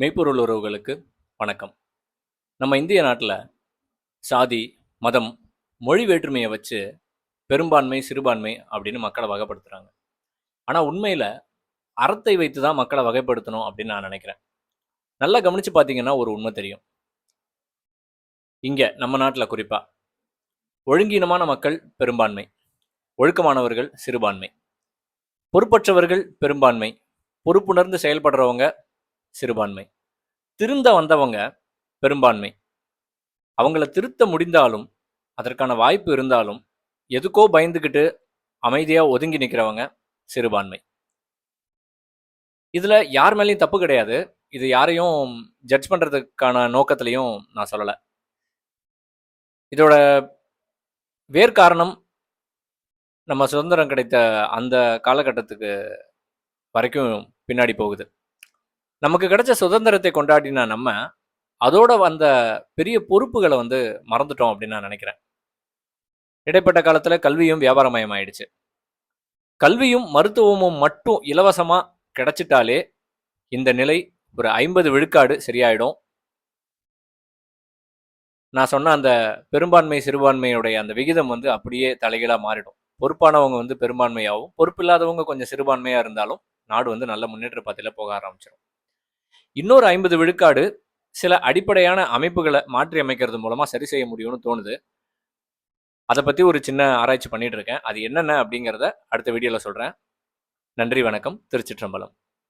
மெய்ப்பொருள் உறவுகளுக்கு வணக்கம். நம்ம இந்திய நாட்டில் சாதி, மதம், மொழி வேற்றுமையை வச்சு பெரும்பான்மை, சிறுபான்மை அப்படின்னு மக்களை வகைப்படுத்துகிறாங்க. ஆனால் உண்மையில் அறத்தை வைத்து தான் மக்களை வகைப்படுத்தணும் அப்படின்னு நான் நினைக்கிறேன். நல்லா கவனித்து பார்த்தீங்கன்னா ஒரு உண்மை தெரியும். இங்கே நம்ம நாட்டில் குறிப்பாக ஒழுங்கீனமான மக்கள் பெரும்பான்மை, ஒழுக்கமானவர்கள் சிறுபான்மை, பொறுப்பற்றவர்கள் பெரும்பான்மை, பொறுப்புணர்ந்து செயல்படுறவங்க சிறுபான்மை, திருந்த வந்தவங்க பெரும்பான்மை. அவங்கள திருத்த முடிந்தாலும், அதற்கான வாய்ப்பு இருந்தாலும் எதுக்கோ பயந்துக்கிட்டு அமைதியாக ஒதுங்கி நிற்கிறவங்க சிறுபான்மை. இதில் யார் மேலேயும் தப்பு கிடையாது. இது யாரையும் ஜட்ஜ் பண்ணுறதுக்கான நோக்கத்திலையும் நான் சொல்லலை. இதோட வேர்க்காரணம் நம்ம சுதந்திரம் கிடைத்த அந்த காலகட்டத்துக்கு வரைக்கும் பின்னாடி போகுது. நமக்கு கிடைச்ச சுதந்திரத்தை கொண்டாடினா நம்ம அதோட வந்த பெரிய பொறுப்புகளை மறந்துட்டோம் அப்படின்னு நான் நினைக்கிறேன். இடைப்பட்ட காலத்தில் கல்வியும் வியாபாரமயம் ஆயிடுச்சு. கல்வியும் மருத்துவமும் மட்டும் இலவசமாக கிடைச்சிட்டாலே இந்த நிலை ஒரு 50 விழுக்காடு சரியாயிடும். நான் சொன்ன அந்த பெரும்பான்மை சிறுபான்மையுடைய அந்த விகிதம் அப்படியே தலைகீழாக மாறிடும். பொறுப்பானவங்க பெரும்பான்மையாகவும், பொறுப்பு இல்லாதவங்க கொஞ்சம் சிறுபான்மையாக இருந்தாலும் நாடு நல்ல முன்னேற்ற பாதையில் போக ஆரம்பிச்சிடும். இன்னொரு 50 விழுக்காடு சில அடிப்படையான அமைப்புகளை மாற்றி அமைக்கிறது மூலமாக சரி செய்ய முடியும்னு தோணுது. அதை பற்றி ஒரு சின்ன ஆராய்ச்சி பண்ணிட்டு இருக்கேன். அது என்னென்ன அப்படிங்கிறத அடுத்த வீடியோவில் சொல்கிறேன். நன்றி, வணக்கம். திருச்சிற்றம்பலம்.